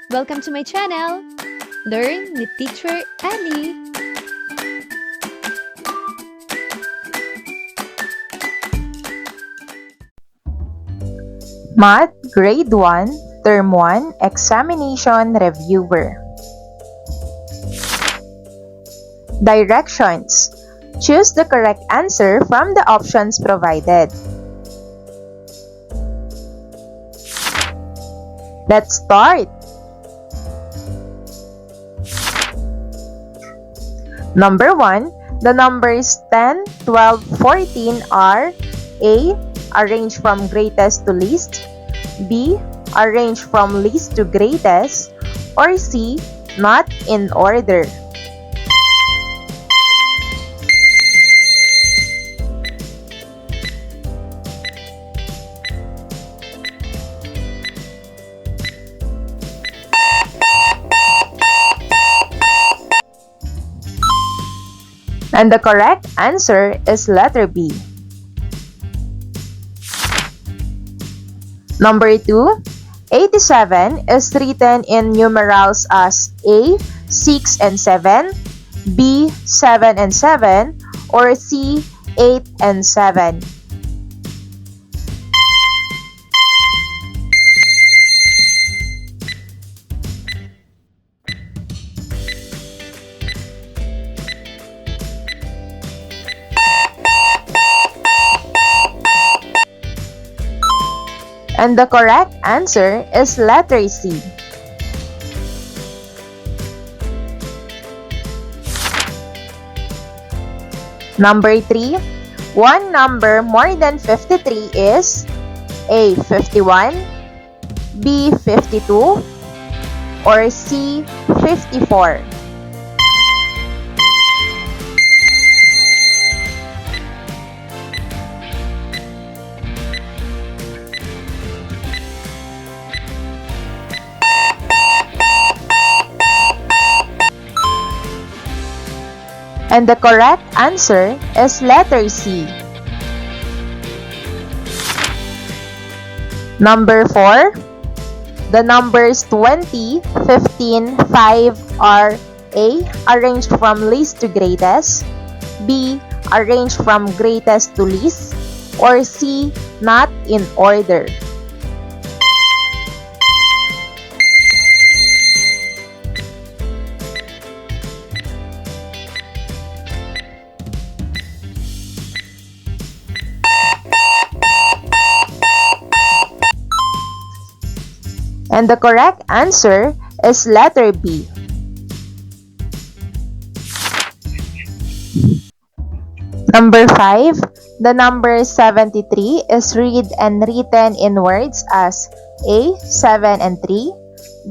Welcome to my channel! Learn with Teacher Ali! Math Grade 1, Term 1, Examination Reviewer. Directions. Choose the correct answer from the options provided. Let's start! Number 1, the numbers 10, 12, 14 are A. Arranged from greatest to least, B. Arranged from least to greatest, or C. Not in order. And the correct answer is letter B. Number 2, 87 is written in numerals as A, 6 and 7, B, 7 and 7, or C, 8 and 7. And the correct answer is letter C. Number 3, one number more than 53 is A. 51, B. 52, or C. 54. And the correct answer is letter C. Number 4, the numbers 20, 15, 5 are A. Arranged from least to greatest, B. Arranged from greatest to least, or C. Not in order. And the correct answer is letter B. Number 5, the number 73 is read and written in words as A. 7 and 3,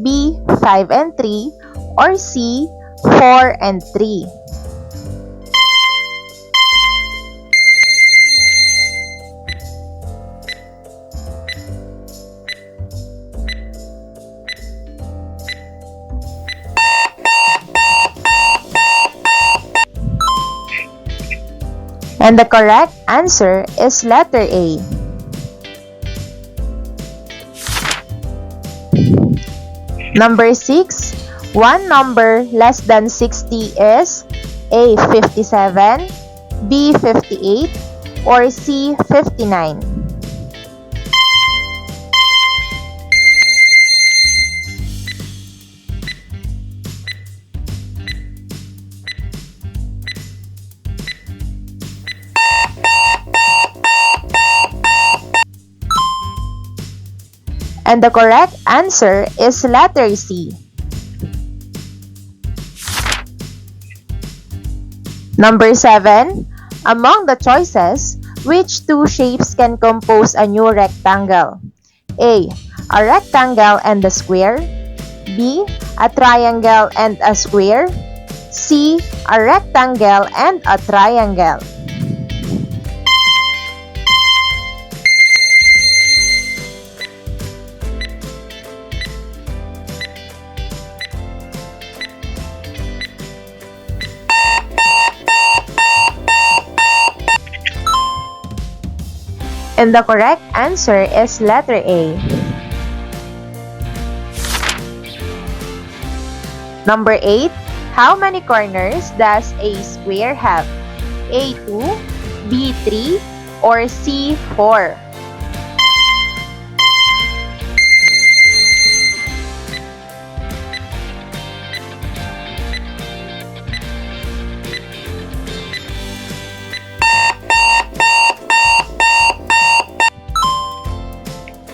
B. 5 and 3, or C. 4 and 3. And the correct answer is letter A. Number 6, one number less than 60 is A. 57, B. 58, or C. 59. And the correct answer is letter C. Number 7, among the choices, which two shapes can compose a new rectangle? A. A rectangle and a square, B. A triangle and a square, C. A rectangle and a triangle. And the correct answer is letter A. Number 8. How many corners does a square have? A. 2, B. 3, or C. 4?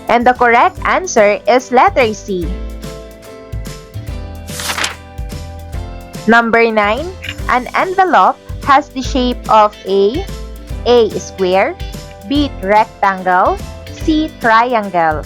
And the correct answer is letter C. Number 9. An envelope has the shape of A square, B rectangle, C triangle.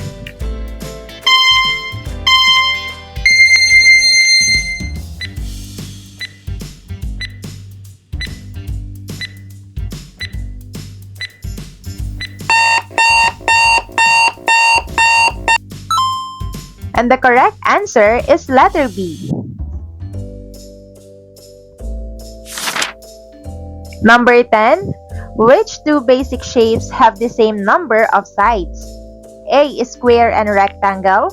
And the correct answer is letter B. Number 10. Which two basic shapes have the same number of sides? A. Square and rectangle,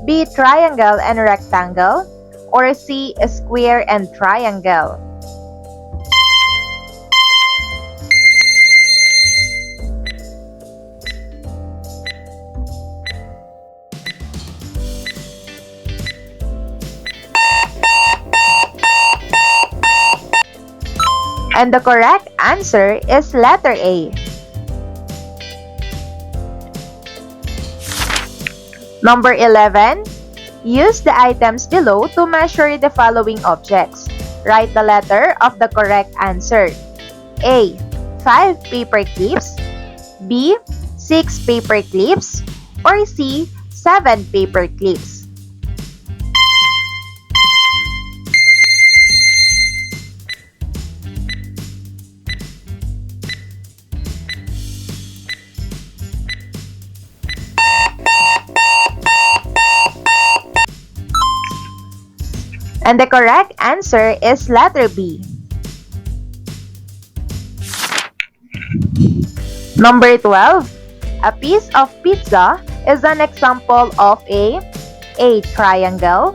B. Triangle and rectangle, or C. Square and triangle? And the correct answer is letter A. Number 11. Use the items below to measure the following objects. Write the letter of the correct answer. A. 5 paper clips, B. 6 paper clips, or C. 7 paper clips. And the correct answer is letter B. Number 12. A piece of pizza is an example of A triangle,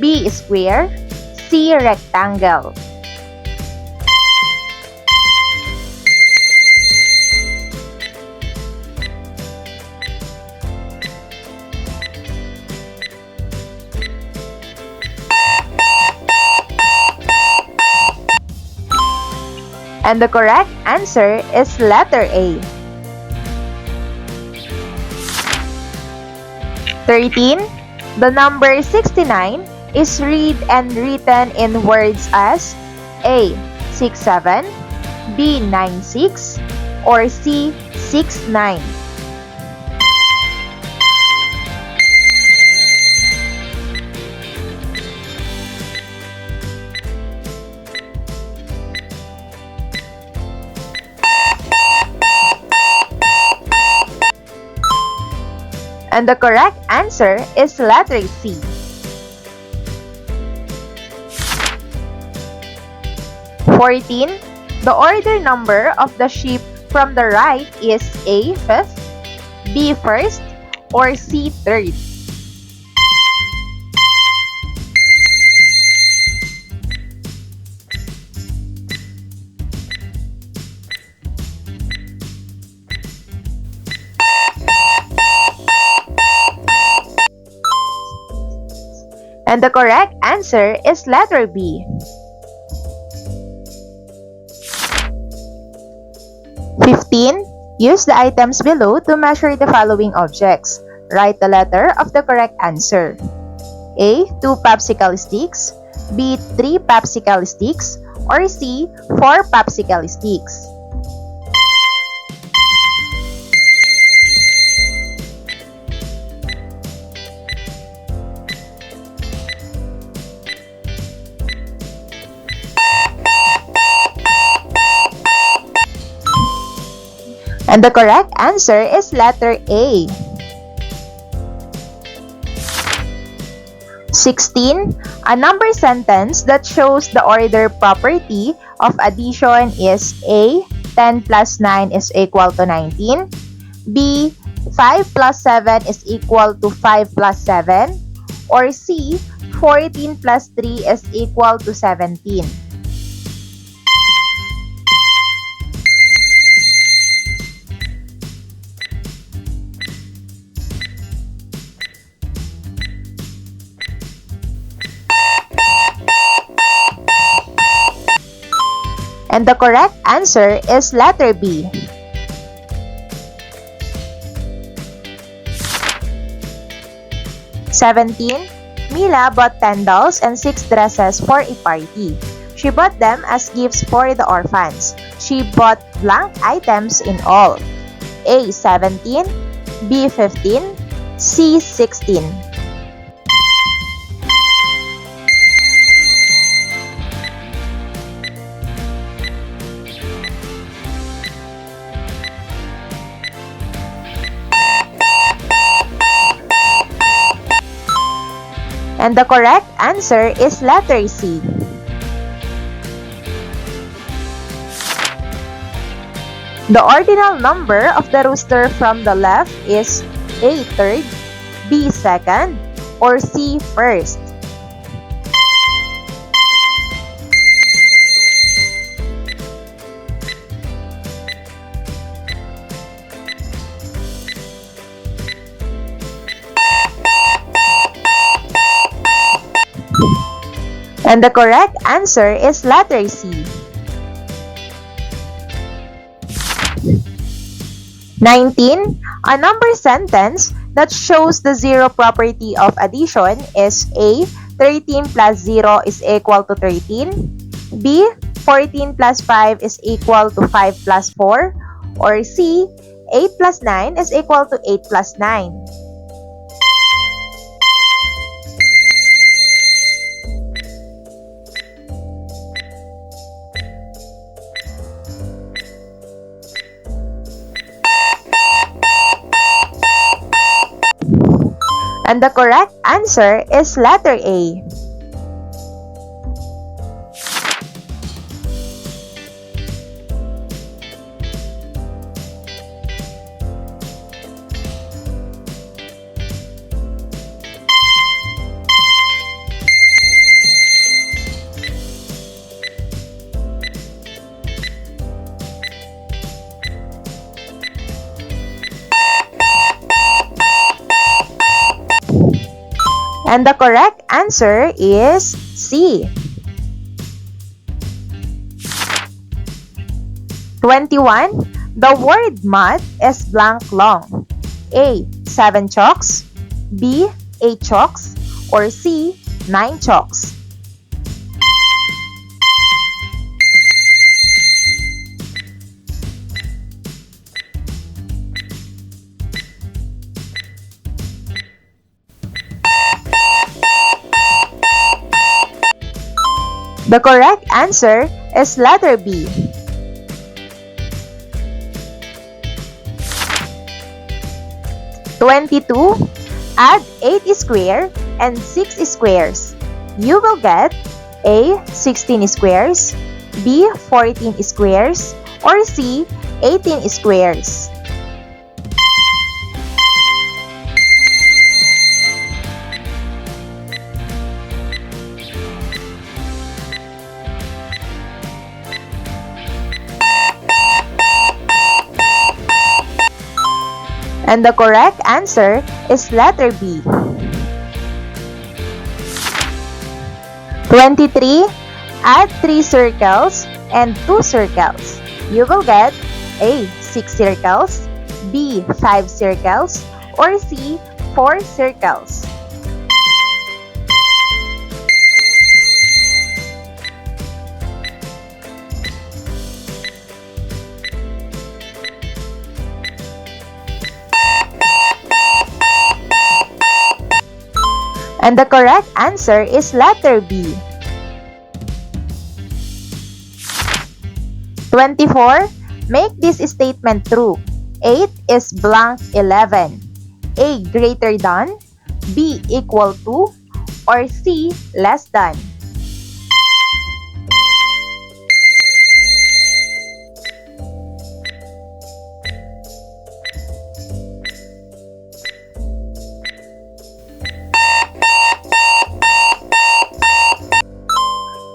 B square, C rectangle. And the correct answer is letter A. 13. The number 69 is read and written in words as A. 67, B. 96, or C. 69. And the correct answer is letter C. 14. The order number of the sheep from the right is A. 5th, B. 1st, or C. 3rd. And the correct answer is letter B. 15. Use the items below to measure the following objects. Write the letter of the correct answer. A. 2 popsicle sticks, B. 3 popsicle sticks, or C. 4 popsicle sticks. And the correct answer is letter A. 16. A number sentence that shows the order property of addition is A. 10 plus 9 is equal to 19, B. 5 plus 7 is equal to 5 plus 7, or C. 14 plus 3 is equal to 17. And the correct answer is letter B. "17. Mila bought 10 dolls and 6 dresses for a party. She bought them as gifts for the orphans. She bought blank items in all. A. 17, B. 15, C. 16. And the correct answer is letter C. The ordinal number of the rooster from the left is A. Third, B. Second, or C. First. And the correct answer is letter C. 19. A number sentence that shows the zero property of addition is A. 13 plus 0 is equal to 13, B. 14 plus 5 is equal to 5 plus 4, or C. 8 plus 9 is equal to 8 plus 9. And the correct answer is letter A. And the correct answer is C. 21. The word math is blank long. A. 7 chalks, B. 8 chalks, or C. 9 chalks. The correct answer is letter B. 22. Add 8 square and 6 squares. You will get A. 16 squares, B. 14 squares, or C. 18 squares. And the correct answer is letter B. 23. Add 3 circles and 2 circles. You will get A. 6 circles, B. 5 circles, or C. 4 circles. And the correct answer is letter B. 24. Make this statement true. 8 is blank 11. A greater than, B equal to, or C less than.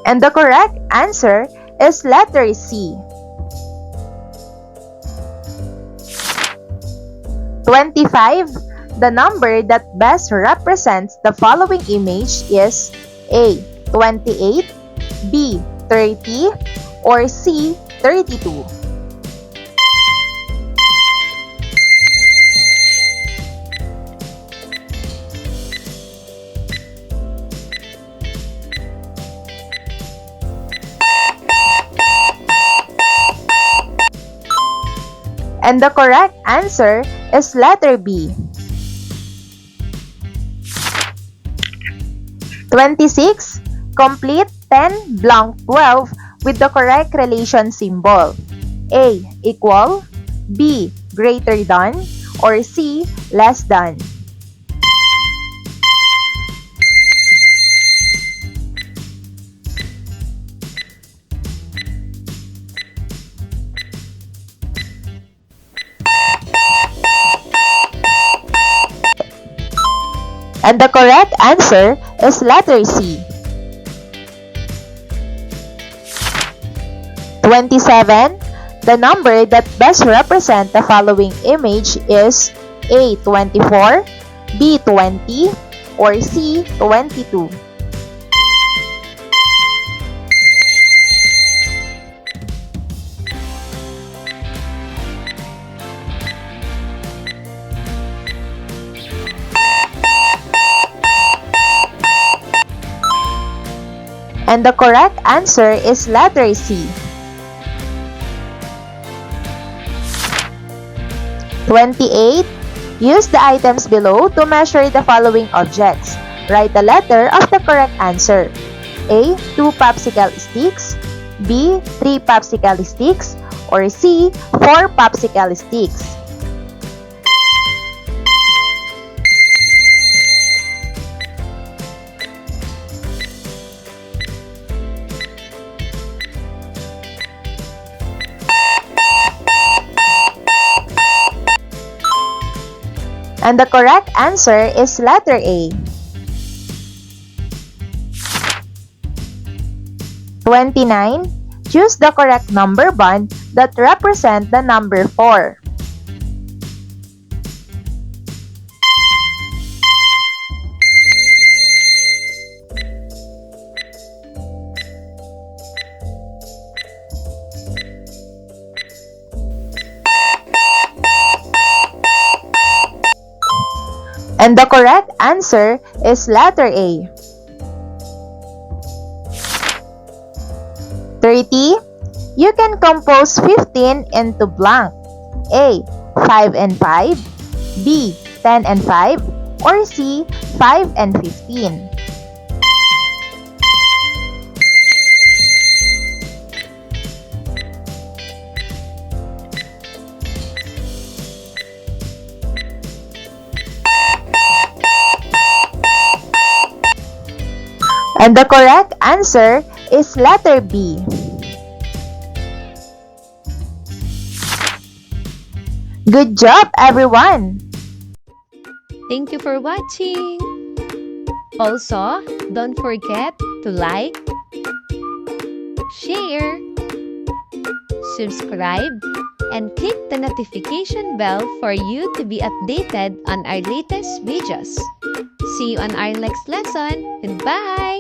And the correct answer is letter C. 25. The number that best represents the following image is A. 28, B. 30, or C. 32. And the correct answer is letter B. 26. Complete 10 blank 12 with the correct relation symbol. A. Equal, B. Greater than, or C. Less than. And the correct answer is letter C. 27. The number that best represents the following image is A. 24, B. 20, or C. 22. And the correct answer is letter C. 28. Use the items below to measure the following objects. Write the letter of the correct answer. A. 2 popsicle sticks, B. 3 popsicle sticks, or C. 4 popsicle sticks. And the correct answer is letter A. 29. Choose the correct number bond that represent the number 4. And the correct answer is letter A. 30. You can compose 15 into blank. A. 5 and 5, B. 10 and 5, or C. 5 and 15. And the correct answer is letter B. Good job, everyone! Thank you for watching! Also, don't forget to like, share, subscribe, and click the notification bell for you to be updated on our latest videos. See you on our next lesson. Goodbye!